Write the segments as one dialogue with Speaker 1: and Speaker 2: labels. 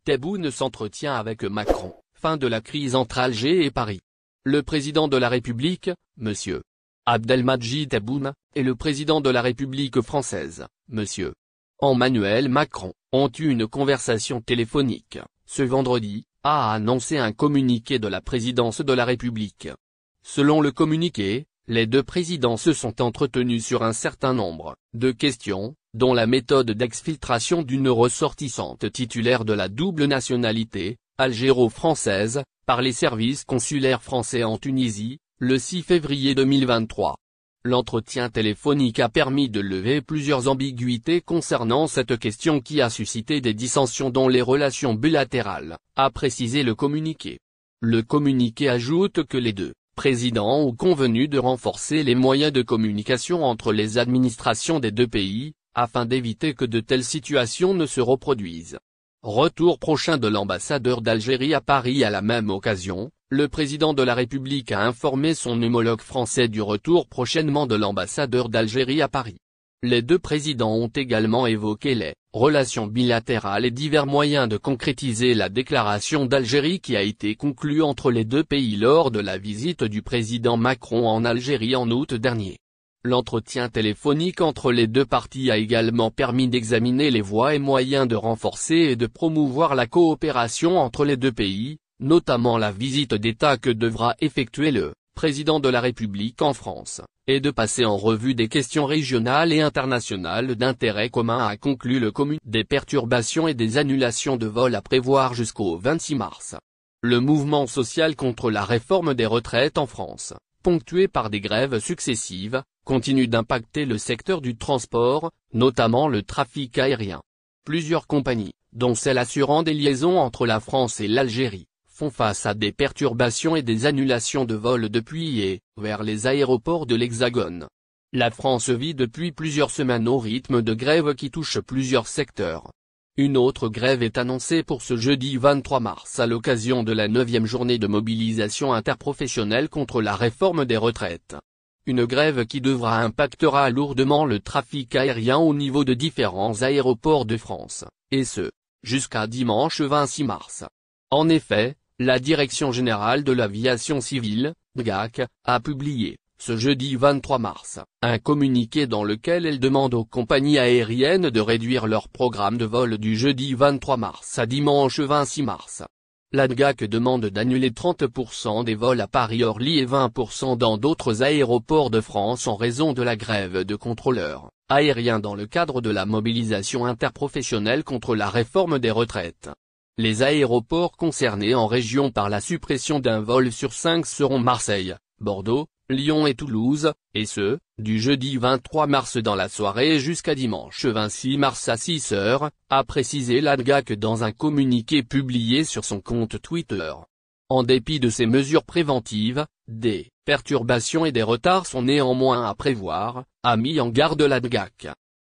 Speaker 1: Tebboune s'entretient avec Macron, fin de la crise entre Alger et Paris. Le président de la République, M. Abdelmadjid Tebboune, et le président de la République française, M. Emmanuel Macron, ont eu une conversation téléphonique, ce vendredi, a annoncé un communiqué de la présidence de la République. Selon le communiqué, les deux présidents se sont entretenus sur un certain nombre de questions, dont la méthode d'exfiltration d'une ressortissante titulaire de la double nationalité, algéro-française, par les services consulaires français en Tunisie, le 6 février 2023. L'entretien téléphonique a permis de lever plusieurs ambiguïtés concernant cette question qui a suscité des dissensions dans les relations bilatérales, a précisé le communiqué. Le communiqué ajoute que les deux présidents ont convenu de renforcer les moyens de communication entre les administrations des deux pays, afin d'éviter que de telles situations ne se reproduisent. Retour prochain de l'ambassadeur d'Algérie à Paris. À la même occasion, le président de la République a informé son homologue français du retour prochainement de l'ambassadeur d'Algérie à Paris. Les deux présidents ont également évoqué les relations bilatérales et divers moyens de concrétiser la déclaration d'Algérie qui a été conclue entre les deux pays lors de la visite du président Macron en Algérie en août dernier. L'entretien téléphonique entre les deux parties a également permis d'examiner les voies et moyens de renforcer et de promouvoir la coopération entre les deux pays, notamment la visite d'État que devra effectuer le président de la République en France, et de passer en revue des questions régionales et internationales d'intérêt commun, a conclu le communiqué. Des perturbations et des annulations de vols à prévoir jusqu'au 26 mars. Le mouvement social contre la réforme des retraites en France, ponctué par des grèves successives, continue d'impacter le secteur du transport, notamment le trafic aérien. Plusieurs compagnies, dont celle assurant des liaisons entre la France et l'Algérie, font face à des perturbations et des annulations de vols depuis et vers les aéroports de l'Hexagone. La France vit depuis plusieurs semaines au rythme de grève qui touche plusieurs secteurs. Une autre grève est annoncée pour ce jeudi 23 mars à l'occasion de la 9e journée de mobilisation interprofessionnelle contre la réforme des retraites. Une grève qui impactera lourdement le trafic aérien au niveau de différents aéroports de France, et ce, jusqu'à dimanche 26 mars. En effet, la Direction générale de l'aviation civile, DGAC, a publié, ce jeudi 23 mars, un communiqué dans lequel elle demande aux compagnies aériennes de réduire leur programme de vol du jeudi 23 mars à dimanche 26 mars. La DGAC demande d'annuler 30% des vols à Paris-Orly et 20% dans d'autres aéroports de France en raison de la grève de contrôleurs aériens dans le cadre de la mobilisation interprofessionnelle contre la réforme des retraites. Les aéroports concernés en région par la suppression d'un vol sur 5 seront Marseille, Bordeaux, Lyon et Toulouse, et ce, du jeudi 23 mars dans la soirée jusqu'à dimanche 26 mars à 6 heures, a précisé la DGAC dans un communiqué publié sur son compte Twitter. En dépit de ces mesures préventives, des perturbations et des retards sont néanmoins à prévoir, a mis en garde la DGAC.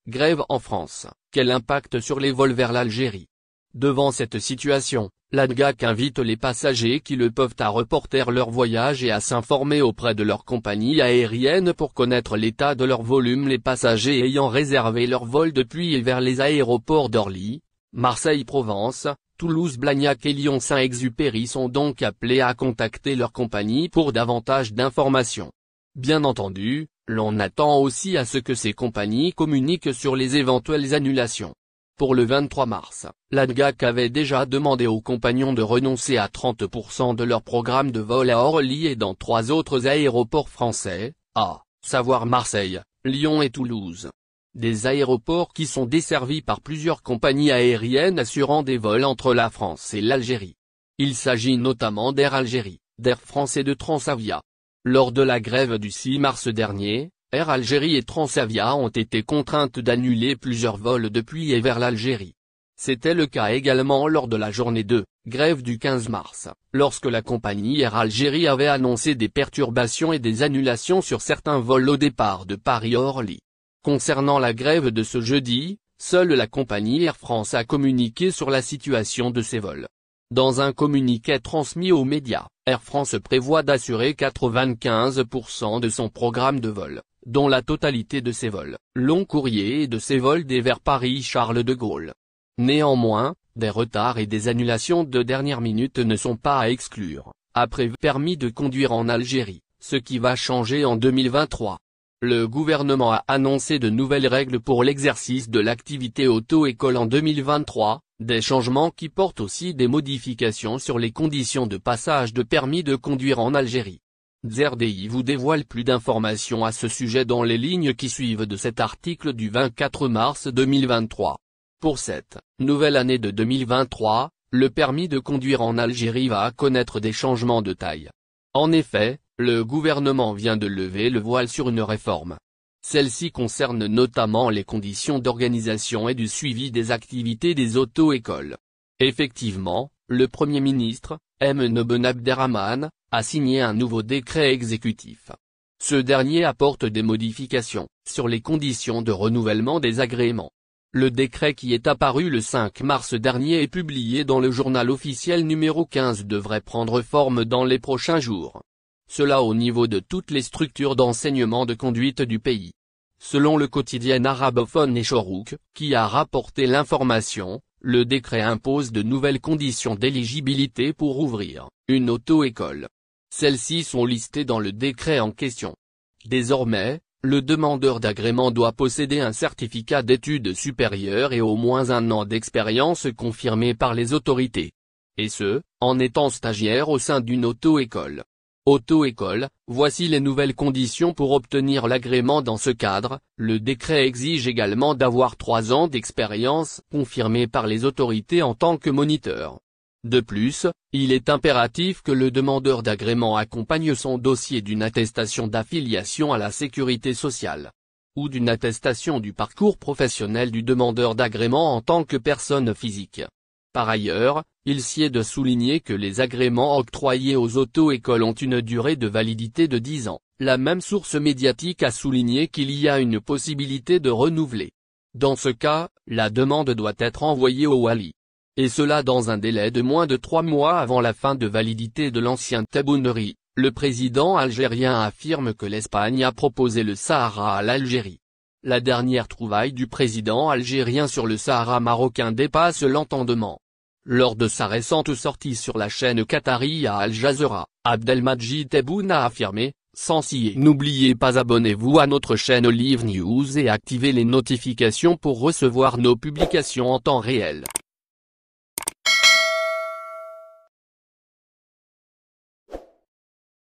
Speaker 1: Grève en France, quel impact sur les vols vers l'Algérie? Devant cette situation, la DGAC invite les passagers qui le peuvent à reporter leur voyage et à s'informer auprès de leur compagnie aérienne pour connaître l'état de leur volume. Les passagers ayant réservé leur vol depuis et vers les aéroports d'Orly, Marseille-Provence, Toulouse-Blagnac et Lyon-Saint-Exupéry sont donc appelés à contacter leur compagnie pour davantage d'informations. Bien entendu, l'on attend aussi à ce que ces compagnies communiquent sur les éventuelles annulations. Pour le 23 mars, la DGAC avait déjà demandé aux compagnons de renoncer à 30% de leur programme de vol à Orly et dans 3 autres aéroports français, à savoir Marseille, Lyon et Toulouse. Des aéroports qui sont desservis par plusieurs compagnies aériennes assurant des vols entre la France et l'Algérie. Il s'agit notamment d'Air Algérie, d'Air France et de Transavia. Lors de la grève du 6 mars dernier, Air Algérie et Transavia ont été contraintes d'annuler plusieurs vols depuis et vers l'Algérie. C'était le cas également lors de la journée 2, grève du 15 mars, lorsque la compagnie Air Algérie avait annoncé des perturbations et des annulations sur certains vols au départ de Paris-Orly. Concernant la grève de ce jeudi, seule la compagnie Air France a communiqué sur la situation de ces vols. Dans un communiqué transmis aux médias, Air France prévoit d'assurer 95% de son programme de vol, dont la totalité de ses vols long courriers et de ses vols vers Paris-Charles de Gaulle. Néanmoins, des retards et des annulations de dernière minute ne sont pas à exclure, après permis de conduire en Algérie, ce qui va changer en 2023. Le gouvernement a annoncé de nouvelles règles pour l'exercice de l'activité auto-école en 2023, des changements qui portent aussi des modifications sur les conditions de passage de permis de conduire en Algérie. ZRDI vous dévoile plus d'informations à ce sujet dans les lignes qui suivent de cet article du 24 mars 2023. Pour cette nouvelle année de 2023, le permis de conduire en Algérie va connaître des changements de taille. En effet, le gouvernement vient de lever le voile sur une réforme. Celle-ci concerne notamment les conditions d'organisation et du suivi des activités des auto-écoles. Effectivement, le Premier ministre, Ben Abderrahmane, a signé un nouveau décret exécutif. Ce dernier apporte des modifications sur les conditions de renouvellement des agréments. Le décret qui est apparu le 5 mars dernier et publié dans le journal officiel numéro 15 devrait prendre forme dans les prochains jours. Cela au niveau de toutes les structures d'enseignement de conduite du pays. Selon le quotidien arabophone Echorouk, qui a rapporté l'information, le décret impose de nouvelles conditions d'éligibilité pour ouvrir une auto-école. Celles-ci sont listées dans le décret en question. Désormais, le demandeur d'agrément doit posséder un certificat d'études supérieures et au moins 1 an d'expérience confirmé par les autorités. Et ce, en étant stagiaire au sein d'une auto-école. Auto-école, voici les nouvelles conditions pour obtenir l'agrément dans ce cadre. Le décret exige également d'avoir 3 ans d'expérience confirmée par les autorités en tant que moniteur. De plus, il est impératif que le demandeur d'agrément accompagne son dossier d'une attestation d'affiliation à la sécurité sociale, ou d'une attestation du parcours professionnel du demandeur d'agrément en tant que personne physique. Par ailleurs, il sied de souligner que les agréments octroyés aux auto-écoles ont une durée de validité de 10 ans. La même source médiatique a souligné qu'il y a une possibilité de renouveler. Dans ce cas, la demande doit être envoyée au wali. Et cela dans un délai de moins de 3 mois avant la fin de validité de l'ancien Tebboune. Le président algérien affirme que l'Espagne a proposé le Sahara à l'Algérie. La dernière trouvaille du président algérien sur le Sahara marocain dépasse l'entendement. Lors de sa récente sortie sur la chaîne qatari à Al Jazeera, Abdelmadjid Tebboune a affirmé, sans ciller. N'oubliez pas abonnez-vous à notre chaîne Olive News et activez les notifications pour recevoir nos publications en temps réel.